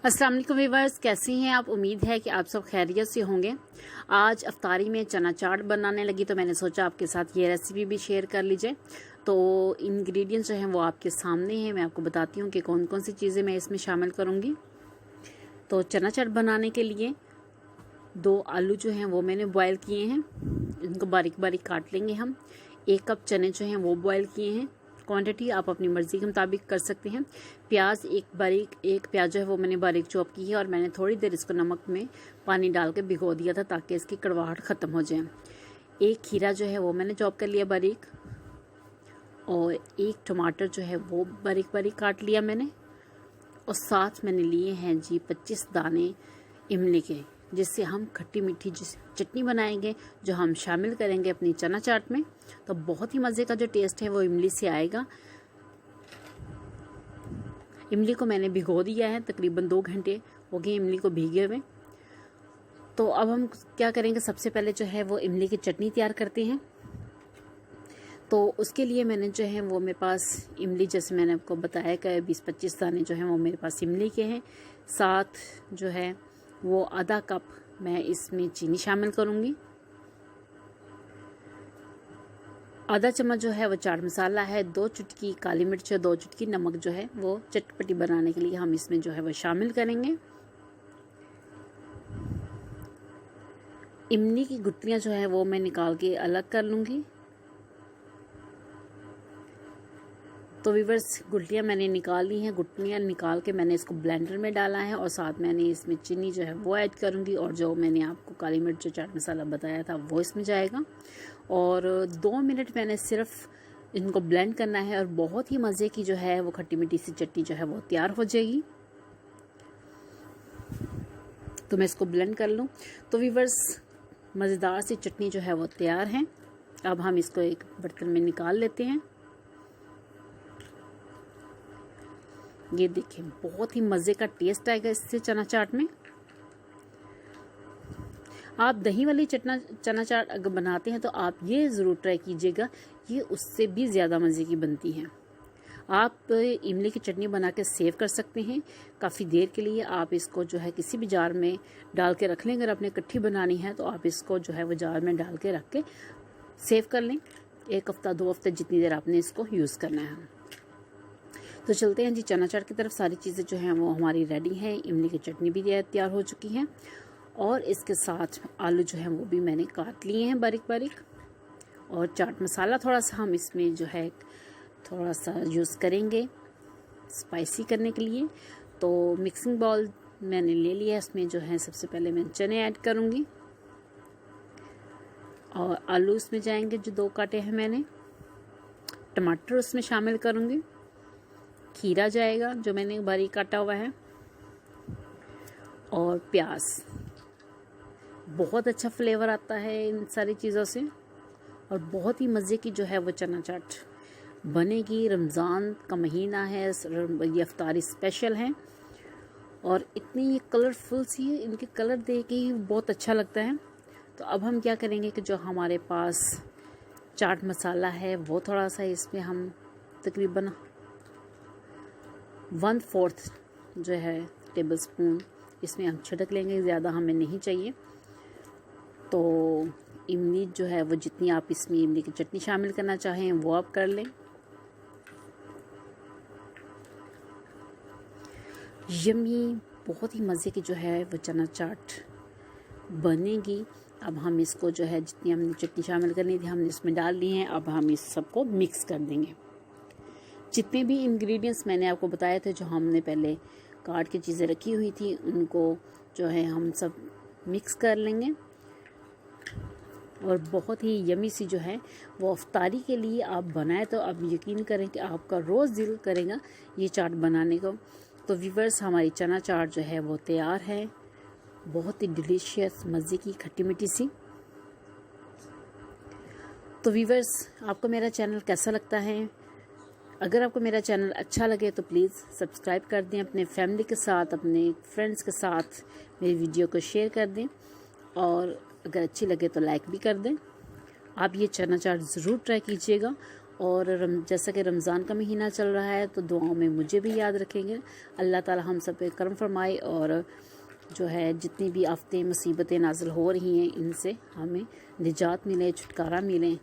अस्सलाम वालेकुम व्यूअर्स, कैसे हैं आप। उम्मीद है कि आप सब खैरियत से होंगे। आज अफ्तारी में चना चाट बनाने लगी तो मैंने सोचा आपके साथ ये रेसिपी भी शेयर कर लीजिए। तो इंग्रेडिएंट्स जो हैं वो आपके सामने हैं। मैं आपको बताती हूँ कि कौन कौन सी चीज़ें मैं इसमें शामिल करूँगी। तो चना चाट बनाने के लिए 2 आलू जो हैं वो मैंने बॉयल किए हैं, इनको बारीक बारीक काट लेंगे हम। 1 कप चने जो हैं वो बॉयल किए हैं। क्वांटिटी आप अपनी मर्ज़ी के मुताबिक कर सकते हैं। प्याज एक प्याज जो है वो मैंने बारीक चॉप की है और मैंने थोड़ी देर इसको नमक में पानी डाल के भिगो दिया था ताकि इसकी कड़वाहट ख़त्म हो जाए। 1 खीरा जो है वो मैंने चॉप कर लिया बारीक, और 1 टमाटर जो है वो बारीक बारीक काट लिया मैंने। और साथ मैंने लिए हैं जी 25 दाने इमली के, जिससे हम खट्टी मीठी चटनी बनाएंगे जो हम शामिल करेंगे अपनी चना चाट में। तो बहुत ही मज़े का जो टेस्ट है वो इमली से आएगा। इमली को मैंने भिगो दिया है, तकरीबन 2 घंटे हो गए इमली को भीगे हुए। तो अब हम क्या करेंगे, सबसे पहले जो है वो इमली की चटनी तैयार करते हैं। तो उसके लिए मैंने जो है वो मेरे पास इमली, जैसे मैंने आपको बताया कि 20-25 दाने जो हैं वो मेरे पास इमली के हैं। साथ जो है वो आधा कप मैं इसमें चीनी शामिल करूँगी। आधा चम्मच जो है वो चाट मसाला है, 2 चुटकी काली मिर्च है, 2 चुटकी नमक जो है वो चटपटी बनाने के लिए हम इसमें जो है वो शामिल करेंगे। इमली की गुठलियाँ जो है वो मैं निकाल के अलग कर लूँगी। तो व्यूअर्स, गुठलियाँ मैंने निकाल ली हैं। गुठलियाँ निकाल के मैंने इसको ब्लेंडर में डाला है और साथ मैंने इसमें चीनी जो है वो ऐड करूँगी, और जो मैंने आपको काली मिर्च जो चाट मसाला बताया था वो इसमें जाएगा। और 2 मिनट मैंने सिर्फ इनको ब्लेंड करना है और बहुत ही मज़े की जो है वो खट्टी मीठी सी चटनी जो है वो तैयार हो जाएगी। तो मैं इसको ब्लेंड कर लूँ। तो व्यूअर्स, मज़ेदार सी चटनी जो है वो तैयार है। अब हम इसको एक बर्तन में निकाल लेते हैं। ये देखिए, बहुत ही मज़े का टेस्ट आएगा इससे चना चाट में। आप दही वाली चना चाट अगर बनाते हैं तो आप ये ज़रूर ट्राई कीजिएगा, ये उससे भी ज़्यादा मज़े की बनती हैं। आप इमली की चटनी बना के सेव कर सकते हैं काफ़ी देर के लिए। आप इसको जो है किसी भी जार में डाल के रख लें। अगर आपने इकट्ठी बनानी है तो आप इसको जो है वो जार में डाल के रख के सेव कर लें। 1 हफ्ता 2 हफ्ते जितनी देर आपने इसको यूज़ करना है। तो चलते हैं जी चना चाट की तरफ। सारी चीज़ें जो हैं वो हमारी रेडी हैं। इमली की चटनी भी तैयार हो चुकी है, और इसके साथ आलू जो हैं वो भी मैंने काट लिए हैं बारीक बारीक। और चाट मसाला थोड़ा सा हम इसमें जो है थोड़ा सा यूज़ करेंगे स्पाइसी करने के लिए। तो मिक्सिंग बाउल मैंने ले लिया, इसमें जो है सबसे पहले मैं चने ऐड करूँगी और आलू उसमें जाएंगे जो 2 काटे हैं मैंने। टमाटर उसमें शामिल करूँगी, खीरा जाएगा जो मैंने बारीक काटा हुआ है, और प्याज। बहुत अच्छा फ्लेवर आता है इन सारी चीज़ों से, और बहुत ही मज़े की जो है वो चना चाट बनेगी। रमज़ान का महीना है, ये अफ्तारी स्पेशल है, और इतनी कलरफुल सी है, इनके कलर देख के ही बहुत अच्छा लगता है। तो अब हम क्या करेंगे कि जो हमारे पास चाट मसाला है वो थोड़ा सा इसमें हम तकरीबन 1/4 जो है टेबल स्पून इसमें हम छिड़क लेंगे, ज़्यादा हमें नहीं चाहिए। तो इमली जो है वो जितनी आप इसमें इमली की चटनी शामिल करना चाहें वो आप कर लें। यम्मी, बहुत ही मज़े की जो है वो चना चाट बनेगी। अब हम इसको जो है जितनी हमने चटनी शामिल करनी थी हमने इसमें डाल ली है। अब हम इस सबको मिक्स कर देंगे। जितने भी इंग्रेडिएंट्स मैंने आपको बताए थे, जो हमने पहले काट के चीज़ें रखी हुई थी, उनको जो है हम सब मिक्स कर लेंगे। और बहुत ही यमी सी जो है वो अफ्तारी के लिए आप बनाए तो आप यकीन करें कि आपका रोज़ दिल करेगा ये चाट बनाने को। तो व्यूअर्स, हमारी चना चाट जो है वो तैयार है, बहुत ही डिलीशियस मज़े की खट्टी मीठी सी। तो व्यूअर्स, आपको मेरा चैनल कैसा लगता है? अगर आपको मेरा चैनल अच्छा लगे तो प्लीज़ सब्सक्राइब कर दें, अपने फैमिली के साथ, अपने फ्रेंड्स के साथ मेरी वीडियो को शेयर कर दें, और अगर अच्छी लगे तो लाइक भी कर दें। आप ये चना चाट ज़रूर ट्राई कीजिएगा, और जैसा कि रमज़ान का महीना चल रहा है तो दुआओं में मुझे भी याद रखेंगे। अल्लाह ताला हम सब पे करम फरमाए और जो है जितनी भी आफतें मुसीबतें नाज़िल हो रही हैं इनसे हमें निजात मिले, छुटकारा मिले।